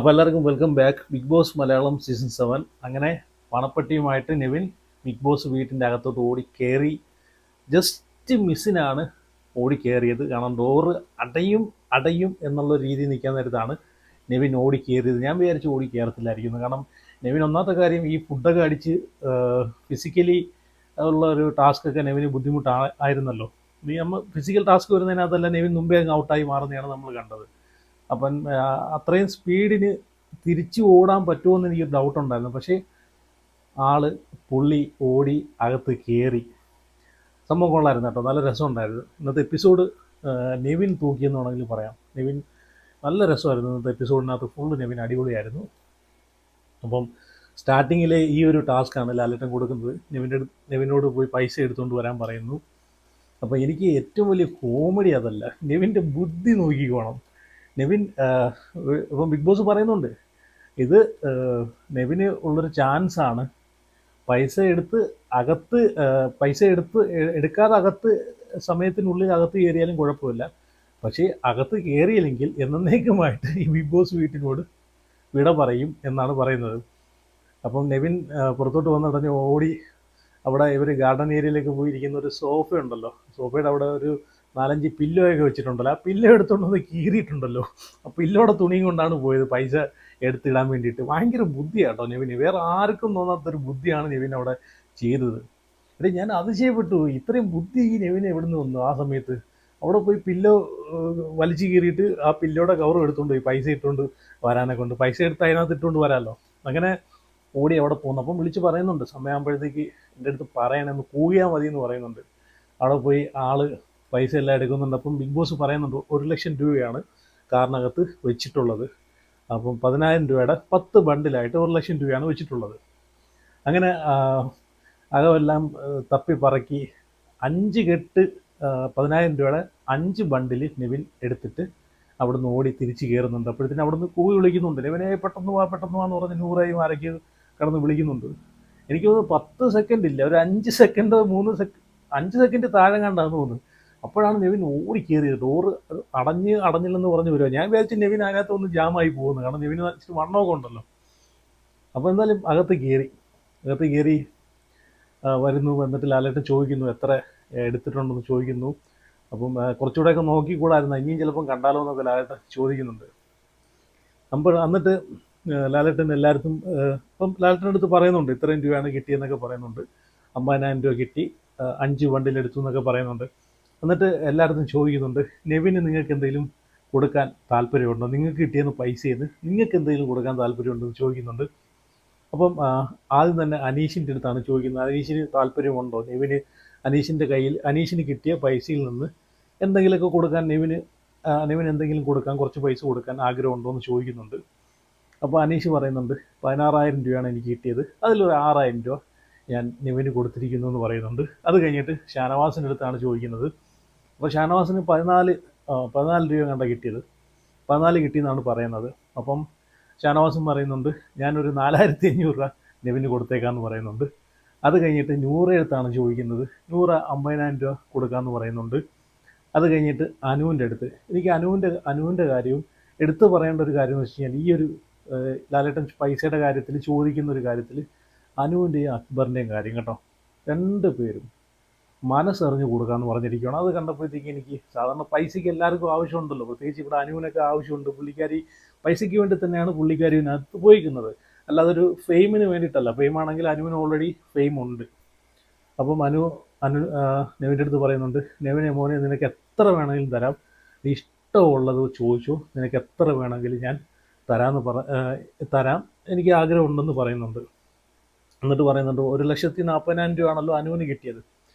അപ്പോൾ എല്ലാവർക്കും welcome back. Big boss Malayalam season 7. അങ്ങനെ പണപ്പെട്ടിയുമായിട്ട് നെവിൻ ബിഗ് ബോസ് വീട്ടിൻ്റെ അകത്തോട്ട് ഓടി കയറി. ജസ്റ്റ് മിസ്സിനാണ് ഓടി കയറിയത്. കാരണം ഡോറ് അടയും എന്നുള്ള രീതി നിൽക്കാൻ നേരത്താണ് നെവിൻ ഓടി കയറിയത്. ഞാൻ വിചാരിച്ചു ഓടി കയറത്തില്ലായിരിക്കുന്നു. കാരണം നെവിൻ ഒന്നാമത്തെ കാര്യം ഈ ഫുഡൊക്കെ അടിച്ച് ഫിസിക്കലി ഉള്ള ഒരു ടാസ്ക്കൊക്കെ നെവിന് ബുദ്ധിമുട്ടായിരുന്നല്ലോ. നമ്മൾ ഫിസിക്കൽ ടാസ്ക് വരുന്നതിനകത്തല്ല നെവിൻ മുമ്പേ അങ്ങ് ഔട്ടായി മാറുന്നതാണ് നമ്മൾ കണ്ടത്. അപ്പം അത്രയും സ്പീഡിന് തിരിച്ചു ഓടാൻ പറ്റുമോ എന്ന് എനിക്കൊരു ഡൗട്ടുണ്ടായിരുന്നു. പക്ഷേ പുള്ളി ഓടി അകത്ത് കയറി. സംഭവം കൊള്ളായിരുന്നു കേട്ടോ, നല്ല രസമുണ്ടായിരുന്നു. ഇന്നത്തെ എപ്പിസോഡ് നെവിൻ തൂക്കിയെന്ന് വേണമെങ്കിൽ പറയാം. നെവിൻ നല്ല രസമായിരുന്നു ഇന്നത്തെ എപ്പിസോഡിനകത്ത്. ഫുള്ള് നെവിൻ അടിപൊളിയായിരുന്നു. അപ്പം സ്റ്റാർട്ടിങ്ങിലെ ഈ ഒരു ടാസ്ക്കാണ് ലാലേട്ടൻ കൊടുക്കുന്നത്. നെവിനോട് പോയി പൈസ എടുത്തുകൊണ്ട് വരാൻ പറയുന്നു. അപ്പോൾ എനിക്ക് ഏറ്റവും വലിയ കോമഡി അതല്ല, നെവിൻ്റെ ബുദ്ധി നോക്കിക്കോണം. നെവിൻ ഇപ്പം ബിഗ് ബോസ് പറയുന്നുണ്ട്, ഇത് നെവിന് ഉള്ളൊരു ചാൻസാണ്. പൈസ എടുക്കാതെ അകത്ത് സമയത്തിനുള്ളിൽ അകത്ത് കയറിയാലും കുഴപ്പമില്ല. പക്ഷേ അകത്ത് കയറിയില്ലെങ്കിൽ എന്നേക്കുമായിട്ട് ഈ ബിഗ് ബോസ് വീട്ടിനോട് വിട പറയും എന്നാണ് പറയുന്നത്. അപ്പം നെവിൻ പുറത്തോട്ട് വന്നിടഞ്ഞ് ഓടി അവിടെ ഇവർ ഗാർഡൻ ഏരിയയിലേക്ക് പോയിരിക്കുന്ന ഒരു സോഫ ഉണ്ടല്ലോ, സോഫയുടെ അവിടെ ഒരു 4-5 പില്ലോയൊക്കെ വെച്ചിട്ടുണ്ടല്ലോ. ആ പില്ലോ എടുത്തുകൊണ്ടൊന്ന് കീറിയിട്ടുണ്ടല്ലോ. ആ പില്ലോടെ തുണിയും കൊണ്ടാണ് പോയത് പൈസ എടുത്തിടാൻ വേണ്ടിയിട്ട്. ഭയങ്കര ബുദ്ധിയാട്ടോ നെവിന്. വേറെ ആർക്കും തോന്നാത്തൊരു ബുദ്ധിയാണ് നെവിൻ അവിടെ ചെയ്തത്. എടേ, ഞാൻ അതിശയപ്പെട്ടു. ഇത്രയും ബുദ്ധി ഈ നെവിന് എവിടെ നിന്ന് വന്നു ആ സമയത്ത്? അവിടെ പോയി പില്ലോ വലിച്ചു കീറിയിട്ട് ആ പില്ലോടെ കവറും എടുത്തുകൊണ്ട് പോയി പൈസ ഇട്ടുകൊണ്ട് വരാനെ കൊണ്ട്. പൈസ എടുത്ത് അതിനകത്ത് ഇട്ടുകൊണ്ട് വരാമല്ലോ. അങ്ങനെ ഓടി അവിടെ പോകുന്നു. അപ്പം വിളിച്ച് പറയുന്നുണ്ട്, സമയമാകുമ്പോഴത്തേക്ക് എൻ്റെ അടുത്ത് പറയണമെന്ന്, കൂകിയാൽ മതി എന്ന് പറയുന്നുണ്ട്. അവിടെ പോയി പൈസ എല്ലാം എടുക്കുന്നുണ്ട്. അപ്പം ബിഗ് ബോസ് പറയുന്നുണ്ട് 1 ലക്ഷം രൂപയാണ് കാറിനകത്ത് വെച്ചിട്ടുള്ളത്. അപ്പം 10,000 രൂപയുടെ 10 ബണ്ടിലായിട്ട് 1 ലക്ഷം രൂപയാണ് വെച്ചിട്ടുള്ളത്. അങ്ങനെ അകമെല്ലാം തപ്പി പറക്കി 5 കെട്ട് 10,000 രൂപയുടെ 5 ബണ്ടിൽ നെവിൻ എടുത്തിട്ട് അവിടുന്ന് ഓടി തിരിച്ച് കയറുന്നുണ്ട്. അപ്പോഴത്തേനും അവിടുന്ന് കൂവി വിളിക്കുന്നുണ്ട്, നെവിനെ പെട്ടെന്ന് വാന്ന് പറഞ്ഞ് നൂറായും ആരൊക്കെ കടന്ന് വിളിക്കുന്നുണ്ട്. എനിക്ക് തോന്നുന്നു 10 സെക്കൻഡ് ഇല്ല, ഒരു 5 സെക്കൻഡ് 5 സെക്കൻഡ് താഴെ കണ്ടാന്ന് തോന്നുന്നു. അപ്പോഴാണ് നെവിൻ ഓടി കയറിയത്. ഡോറ് അടഞ്ഞില്ലെന്ന് പറഞ്ഞ് വരുമോ. ഞാൻ വിചാരിച്ചു നെവിൻ അതിനകത്ത് ഒന്ന് ജാമായി പോകുന്നു, കാരണം നെവിന് ഇച്ചിരി വണ്ണമൊക്കെ ഉണ്ടല്ലോ. അപ്പോൾ എന്തായാലും അകത്ത് കയറി വരുന്നു. എന്നിട്ട് ലാലേട്ടൻ ചോദിക്കുന്നു എത്ര എടുത്തിട്ടുണ്ടെന്ന് ചോദിക്കുന്നു. അപ്പം കുറച്ചുകൂടെയൊക്കെ നോക്കിക്കൂടായിരുന്നു, ഇനിയും ചിലപ്പം കണ്ടാലോ എന്നൊക്കെ ലാലേട്ടൻ ചോദിക്കുന്നുണ്ട്. എന്നിട്ട് ലാലേട്ടൻ എല്ലായിടത്തും ഇപ്പം ലാലേട്ടൻ്റെ അടുത്ത് പറയുന്നുണ്ട് ഇത്രയും രൂപയാണ് കിട്ടിയെന്നൊക്കെ പറയുന്നുണ്ട്. 50,000 രൂപ കിട്ടി, 5 ബണ്ടിലെടുത്തു എന്നൊക്കെ പറയുന്നുണ്ട്. എന്നിട്ട് എല്ലായിടത്തും ചോദിക്കുന്നുണ്ട്, നെവിന് നിങ്ങൾക്ക് എന്തെങ്കിലും കൊടുക്കാൻ താല്പര്യമുണ്ടോ? നിങ്ങൾക്ക് കിട്ടിയെന്ന് പൈസയെന്ന് നിങ്ങൾക്ക് എന്തെങ്കിലും കൊടുക്കാൻ താല്പര്യമുണ്ടോ എന്ന് ചോദിക്കുന്നുണ്ട്. അപ്പം ആദ്യം തന്നെ അനീഷിൻ്റെ അടുത്താണ് ചോദിക്കുന്നത്, അനീഷിന് താല്പര്യമുണ്ടോ നെവിന്? അനീഷിന് കിട്ടിയ പൈസയിൽ നിന്ന് എന്തെങ്കിലുമൊക്കെ കൊടുക്കാൻ നെവിന് എന്തെങ്കിലും കൊടുക്കാൻ, കുറച്ച് പൈസ കൊടുക്കാൻ ആഗ്രഹമുണ്ടോ എന്ന് ചോദിക്കുന്നുണ്ട്. അപ്പോൾ അനീഷ് പറയുന്നുണ്ട് 16,000 രൂപയാണ് എനിക്ക് കിട്ടിയത്, അതിലൊരു 6,000 രൂപ ഞാൻ നെവിന് കൊടുത്തിരിക്കുന്നു എന്ന് പറയുന്നുണ്ട്. അത് കഴിഞ്ഞിട്ട് ഷാനവാസിൻ്റെ അടുത്താണ് ചോദിക്കുന്നത്. അപ്പോൾ ഷാനവാസിന് 14 രൂപ കണ്ട കിട്ടിയത്, 14 കിട്ടിയെന്നാണ് പറയുന്നത്. അപ്പം ഷാനവാസും പറയുന്നുണ്ട് ഞാനൊരു 4,500 രൂപ നെവിന് കൊടുത്തേക്കാമെന്ന് പറയുന്നുണ്ട്. അത് കഴിഞ്ഞിട്ട് നൂറയുടെ അടുത്താണ് ചോദിക്കുന്നത്. 50,000 രൂപ കൊടുക്കാമെന്ന് പറയുന്നുണ്ട്. അത് കഴിഞ്ഞിട്ട് അനുവിൻ്റെ അടുത്ത്, എനിക്ക് അനുവിൻ്റെ കാര്യവും എടുത്തു പറയേണ്ട ഒരു കാര്യം എന്ന് വെച്ച് കഴിഞ്ഞാൽ, ഈ ഒരു ലാലേട്ടൻ പൈസയുടെ കാര്യത്തിൽ ചോദിക്കുന്ന ഒരു കാര്യത്തിൽ അനുവിൻ്റെയും അക്ബറിൻ്റെയും കാര്യം കേട്ടോ, 2 പേരും മനസ്സറിഞ്ഞ് കൊടുക്കാമെന്ന് പറഞ്ഞിരിക്കുകയാണ്. അത് കണ്ടപ്പോഴത്തേക്ക് എനിക്ക്, സാധാരണ പൈസയ്ക്ക് എല്ലാവർക്കും ആവശ്യമുണ്ടല്ലോ, പ്രത്യേകിച്ച് ഇവിടെ അനുവിനൊക്കെ ആവശ്യമുണ്ട്. പുള്ളിക്കാരി പൈസയ്ക്ക് വേണ്ടി തന്നെയാണ് പുള്ളിക്കാരി ഇതിനകത്ത് പോയിക്കുന്നത്, അല്ലാതെ ഒരു ഫെയിമിന് വേണ്ടിയിട്ടല്ല. ഫെയിമാണെങ്കിൽ അനുവിന് ഓൾറെഡി ഫെയിം ഉണ്ട്. അപ്പം അനു നെവിൻ്റെ അടുത്ത് പറയുന്നുണ്ട്, നെവിനെ മോനെ നിനക്ക് എത്ര വേണമെങ്കിലും തരാം, നീ ഇഷ്ടമുള്ളത് ചോദിച്ചു, നിനക്ക് എത്ര വേണമെങ്കിലും ഞാൻ തരാം, എനിക്ക് ആഗ്രഹമുണ്ടെന്ന് പറയുന്നുണ്ട്. എന്നിട്ട് പറയുന്നുണ്ട് 1,40,000 രൂപയാണല്ലോ അനുവിന് കിട്ടിയത്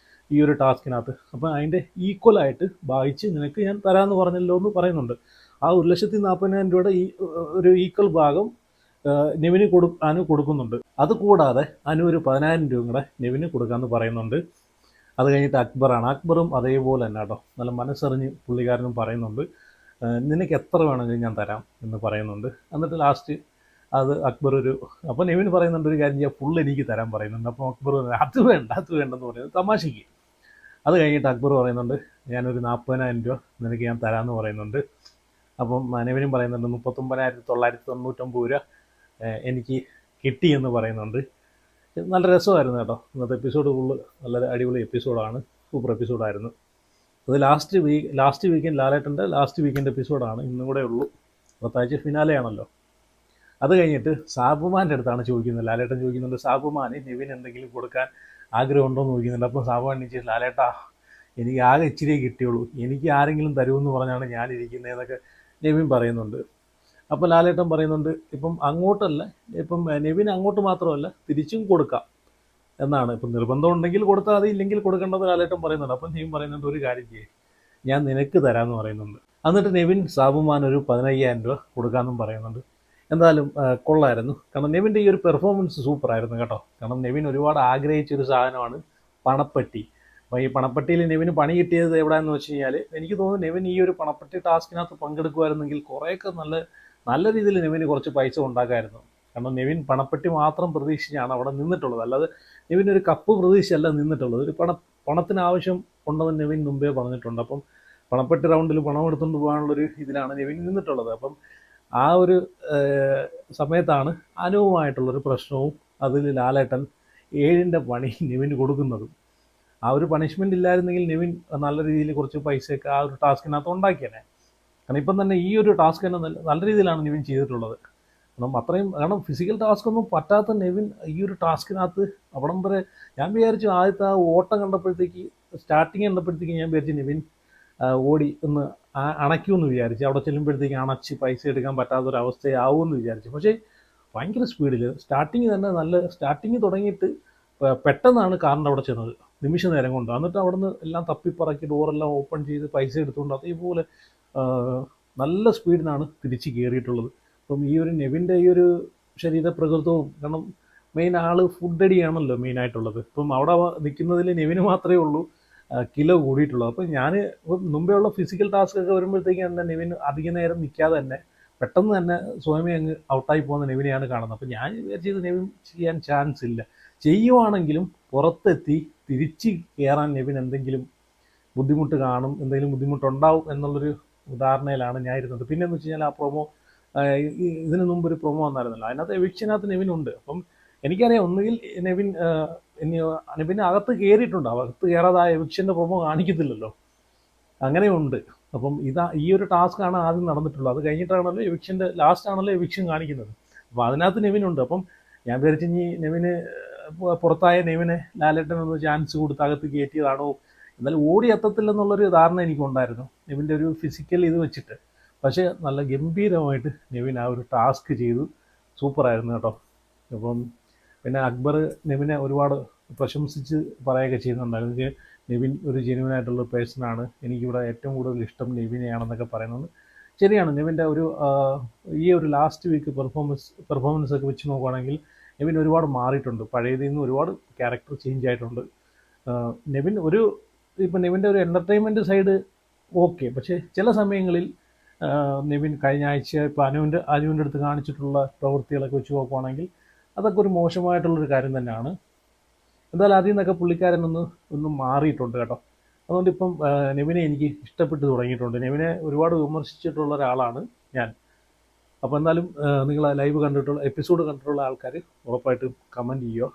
ഈ ഒരു ടാസ്കിനകത്ത്, അപ്പം അതിൻ്റെ ഈക്വലായിട്ട് ഭാഗിച്ച് നിനക്ക് ഞാൻ തരാമെന്ന് പറഞ്ഞല്ലോ എന്ന് പറയുന്നുണ്ട്. ആ 1,40,000 രൂപയുടെ ഒരു ഈക്വൽ ഭാഗം അനു കൊടുക്കുന്നുണ്ട്. അതുകൂടാതെ അനു ഒരു 10,000 രൂപ കൂടെ നെവിന് കൊടുക്കാമെന്ന് പറയുന്നുണ്ട്. അത് കഴിഞ്ഞിട്ട് അക്ബറും അതേപോലെ തന്നെ കേട്ടോ, നല്ല മനസ്സറിഞ്ഞ് പുള്ളിക്കാരനും പറയുന്നുണ്ട് നിനക്ക് എത്ര വേണമെങ്കിലും ഞാൻ തരാം എന്ന് പറയുന്നുണ്ട്. എന്നിട്ട് ലാസ്റ്റ് അക്ബർ അപ്പോൾ നെവിൻ പറയുന്നുണ്ട് ഒരു കാര്യം ചെയ്യാം, ഫുൾ എനിക്ക് തരാൻ പറയുന്നുണ്ട്. അപ്പോൾ അക്ബർ അത് വേണ്ടെന്ന് പറയുന്നത് തമാശയ്ക്ക്. അത് കഴിഞ്ഞിട്ട് അക്ബർ പറയുന്നുണ്ട് ഞാനൊരു 40,000 രൂപ നിനക്ക് ഞാൻ തരാമെന്ന് പറയുന്നുണ്ട്. അപ്പം നെവിനും പറയുന്നുണ്ട് 39,999 രൂപ എനിക്ക് കിട്ടിയെന്ന് പറയുന്നുണ്ട്. നല്ല രസമായിരുന്നു കേട്ടോ. ഇന്നത്തെ എപ്പിസോഡ് ഫുള്ള് നല്ല അടിപൊളി എപ്പിസോഡാണ്, സൂപ്പർ എപ്പിസോഡായിരുന്നു. അത് ലാസ്റ്റ് വീക്കെൻഡ് ലാലേട്ടൻ്റെ ലാസ്റ്റ് വീക്കെൻഡ് എപ്പിസോഡാണ്, ഇന്നും കൂടെ ഉള്ളൂ. 10 ഫിനാലെയാണല്ലോ. അത് കഴിഞ്ഞിട്ട് സാബുമാൻ്റെ അടുത്താണ് ചോദിക്കുന്നത്, ലാലേട്ടൻ ചോദിക്കുന്നുണ്ട് സാബുമാന് നെവിൻ എന്തെങ്കിലും കൊടുക്കാൻ ആഗ്രഹമുണ്ടോ എന്ന് ചോദിക്കുന്നുണ്ട്. അപ്പോൾ സാബുമാൻ ചോദിച്ചു, ലാലേട്ടാ എനിക്ക് ആകെ ഇച്ചിരിയേ കിട്ടിയുള്ളൂ, എനിക്ക് ആരെങ്കിലും തരുമെന്ന് പറഞ്ഞാണ് ഞാനിരിക്കുന്നതെന്നൊക്കെ നെവിൻ പറയുന്നുണ്ട്. അപ്പോൾ ലാലേട്ടൻ പറയുന്നുണ്ട്, ഇപ്പം അങ്ങോട്ടല്ല, ഇപ്പം നെവിൻ അങ്ങോട്ട് മാത്രമല്ല തിരിച്ചും കൊടുക്കാം എന്നാണ്. ഇപ്പം നിർബന്ധം ഉണ്ടെങ്കിൽ കൊടുത്താൽ മതി, ഇല്ലെങ്കിൽ കൊടുക്കേണ്ടത് ലാലേട്ടൻ പറയുന്നുണ്ട്. അപ്പം നെവിൻ പറയുന്നുണ്ട്, ഒരു കാര്യം ചെയ്യേ, ഞാൻ നിനക്ക് തരാമെന്ന് പറയുന്നുണ്ട്. എന്നിട്ട് നെവിൻ സാബുമാൻ ഒരു 15,000 രൂപ കൊടുക്കാമെന്നും പറയുന്നുണ്ട്. എന്തായാലും കൊള്ളായിരുന്നു. കാരണം നെവിൻ്റെ ഈ ഒരു പെർഫോമൻസ് സൂപ്പറായിരുന്നു കേട്ടോ. കാരണം നെവിൻ ഒരുപാട് ആഗ്രഹിച്ചൊരു സാധനമാണ് പണപ്പെട്ടി. അപ്പോൾ ഈ പണപ്പെട്ടിയിൽ നെവിന് പണി കിട്ടിയത് എവിടെയെന്ന് വെച്ച് കഴിഞ്ഞാൽ, എനിക്ക് തോന്നുന്നു നെവിൻ ഈ ഒരു പണപ്പെട്ടി ടാസ്കിനകത്ത് പങ്കെടുക്കുമായിരുന്നെങ്കിൽ കുറേയൊക്കെ നല്ല രീതിയിൽ നെവിന് കുറച്ച് പൈസ ഉണ്ടാക്കാമായിരുന്നു. കാരണം നെവിൻ പണപ്പെട്ടി മാത്രം പ്രതീക്ഷിച്ചാണ് അവിടെ നിന്നിട്ടുള്ളത്, അല്ലാതെ നെവിൻ ഒരു കപ്പ് പ്രതീക്ഷിച്ചല്ല നിന്നിട്ടുള്ളത്. ഒരു പണത്തിന് ആവശ്യം ഉണ്ടെന്ന് നെവിൻ മുമ്പേ പറഞ്ഞിട്ടുണ്ട്. അപ്പം പണപ്പെട്ടി റൗണ്ടിൽ പണം എടുത്തുകൊണ്ട് പോകാനുള്ളൊരു ഇതിലാണ് നെവിൻ നിന്നിട്ടുള്ളത്. അപ്പം ആ ഒരു സമയത്താണ് അനുവുമായിട്ടുള്ളൊരു പ്രശ്നവും അതിൽ ലാലേട്ടൻ 7ൻ്റെ പണി നെവിന് കൊടുക്കുന്നതും. ആ ഒരു പണിഷ്മെൻ്റ് ഇല്ലായിരുന്നെങ്കിൽ നെവിൻ നല്ല രീതിയിൽ കുറച്ച് പൈസയൊക്കെ ആ ഒരു ടാസ്കിനകത്ത് ഉണ്ടാക്കിയേനെ. കാരണം ഇപ്പം തന്നെ ഈ ഒരു ടാസ്ക് തന്നെ നല്ല രീതിയിലാണ് നെവിൻ ചെയ്തിട്ടുള്ളത്. കാരണം ഫിസിക്കൽ ടാസ്ക് ഒന്നും പറ്റാത്ത നെവിൻ ഈ ഒരു ടാസ്കിനകത്ത് അവിടം വരെ, ഞാൻ വിചാരിച്ചു ആദ്യത്തെ ആ ഓട്ടം കണ്ടപ്പോഴത്തേക്ക്, സ്റ്റാർട്ടിങ് കണ്ടപ്പോഴത്തേക്ക് ഞാൻ വിചാരിച്ചു നെവിൻ ഓടി ഒന്ന് അണയ്ക്കുമെന്ന് വിചാരിച്ചു. അവിടെ ചെല്ലുമ്പോഴത്തേക്ക് അണച്ച് പൈസ എടുക്കാൻ പറ്റാത്തൊരവസ്ഥയാവുമെന്ന് വിചാരിച്ചു. പക്ഷേ ഭയങ്കര സ്പീഡിൽ സ്റ്റാർട്ടിങ് തന്നെ സ്റ്റാർട്ടിങ് തുടങ്ങിയിട്ട് പെട്ടെന്നാണ് കാറിൻ്റെ അവിടെ ചെന്നത്, നിമിഷ നേരം കൊണ്ട്. എന്നിട്ട് അവിടെ നിന്ന് എല്ലാം തപ്പിപ്പറക്കി ഡോറെല്ലാം ഓപ്പൺ ചെയ്ത് പൈസ എടുത്തുകൊണ്ട് അതേപോലെ നല്ല സ്പീഡിനാണ് തിരിച്ച് കയറിയിട്ടുള്ളത്. അപ്പം ഈ ഒരു നെവിൻ്റെ ഈ ഒരു ശരീരപ്രകൃതവും, കാരണം മെയിൻ ആൾ ഫുഡ് അടിയാണല്ലോ മെയിനായിട്ടുള്ളത്. ഇപ്പം അവിടെ നിൽക്കുന്നതിൽ നെവിന് മാത്രമേ ഉള്ളൂ കിലോ കൂടിയിട്ടുള്ളത്. അപ്പം ഞാൻ മുമ്പേ ഉള്ള ഫിസിക്കൽ ടാസ്ക് ഒക്കെ വരുമ്പോഴത്തേക്കും തന്നെ നെവിൻ അധിക നേരം നിൽക്കാതെ തന്നെ പെട്ടെന്ന് തന്നെ സ്വയമേ അങ്ങ് ഔട്ടായി പോകുന്ന നെവിനെയാണ് കാണുന്നത്. അപ്പം ഞാൻ വിചാരിച്ചത് നെവിൻ ചെയ്യാൻ ചാൻസ് ഇല്ല, ചെയ്യുവാണെങ്കിലും പുറത്തെത്തി തിരിച്ച് കയറാൻ നെവിൻ എന്തെങ്കിലും ബുദ്ധിമുട്ട് കാണും, എന്തെങ്കിലും ബുദ്ധിമുട്ടുണ്ടാവും എന്നുള്ളൊരു ധാരണയിലാണ് ഞാൻ ഇരുന്നത്. പിന്നെ എന്ന് വെച്ച് കഴിഞ്ഞാൽ ആ പ്രൊമോ, ഇതിന് മുമ്പ് ഒരു പ്രൊമോ വന്നായിരുന്നല്ലോ, അതിനകത്ത് എവിക്ഷനകത്ത് നെവിനുണ്ട്. അപ്പം എനിക്കറിയാം ഒന്നുകിൽ നെവിൻ അകത്ത് കയറിയിട്ടുണ്ട്, അകത്ത് കയറാതെ ആ എവിക്ഷൻ്റെ പ്രൊമോ കാണിക്കത്തില്ലല്ലോ, അങ്ങനെയുണ്ട്. അപ്പം ഈ ഒരു ടാസ്ക്കാണ് ആദ്യം നടന്നിട്ടുള്ളത്. അത് കഴിഞ്ഞിട്ടാണല്ലോ എവിക്ഷൻ്റെ ലാസ്റ്റ് ആണല്ലോ എവിക്ഷൻ കാണിക്കുന്നത്. അപ്പോൾ അതിനകത്ത് നെവിനുണ്ട്. അപ്പം ഞാൻ വിചാരിച്ചു ഇനി നെവിന് പുറത്തായ നെവിനെ ലാലേട്ടൻ ഒന്ന് ചാൻസ് കൊടുത്ത് അകത്ത് കയറ്റിയതാണോ, എന്നാലും ഓടി എത്തത്തില്ലെന്നുള്ളൊരു ധാരണ എനിക്കുണ്ടായിരുന്നു നെവിൻ്റെ ഒരു ഫിസിക്കൽ ഇത് വെച്ചിട്ട്. പക്ഷേ നല്ല ഗംഭീരമായിട്ട് നെവിൻ ആ ഒരു ടാസ്ക് ചെയ്തു, സൂപ്പറായിരുന്നു കേട്ടോ. അപ്പം പിന്നെ അക്ബർ നെവിനെ ഒരുപാട് പ്രശംസിച്ച് പറയുകയൊക്കെ ചെയ്യുന്നുണ്ടായിരുന്നു. നെവിൻ ഒരു ജെന്യുവനായിട്ടുള്ള പേഴ്സണാണ്, എനിക്കിവിടെ ഏറ്റവും കൂടുതൽ ഇഷ്ടം നെവിനെയാണെന്നൊക്കെ പറയുന്നത് ശരിയാണ്. നെവിൻ്റെ ഈ ഒരു ലാസ്റ്റ് വീക്ക് പെർഫോമൻസ് ഒക്കെ വെച്ച് നോക്കുകയാണെങ്കിൽ നെവിൻ ഒരുപാട് മാറിയിട്ടുണ്ട്, പഴയതിൽ നിന്ന് ഒരുപാട് ക്യാരക്ടർ ചേഞ്ച് ആയിട്ടുണ്ട്. ഇപ്പം നെവിൻ്റെ ഒരു എൻ്റർടൈൻമെൻറ്റ് സൈഡ് ഓക്കെ, പക്ഷേ ചില സമയങ്ങളിൽ നെവിൻ കഴിഞ്ഞ ആഴ്ച ഇപ്പോൾ അനുവിൻ്റെ അടുത്ത് കാണിച്ചിട്ടുള്ള പ്രവൃത്തികളൊക്കെ വെച്ച് നോക്കുകയാണെങ്കിൽ അതൊക്കെ ഒരു മോശമായിട്ടുള്ളൊരു കാര്യം തന്നെയാണ്. എന്തായാലും അതിൽ നിന്നൊക്കെ പുള്ളിക്കാരനൊന്ന് മാറിയിട്ടുണ്ട് കേട്ടോ. അതുകൊണ്ട് ഇപ്പം നെവിനെ എനിക്ക് ഇഷ്ടപ്പെട്ട് തുടങ്ങിയിട്ടുണ്ട്. നെവിനെ ഒരുപാട് വിമർശിച്ചിട്ടുള്ള ഒരാളാണ് ഞാൻ. അപ്പോൾ എന്തായാലും നിങ്ങൾ ലൈവ് എപ്പിസോഡ് കണ്ടിട്ടുള്ള ആൾക്കാർ ഉറപ്പായിട്ടും കമൻറ്റ് ചെയ്യുക.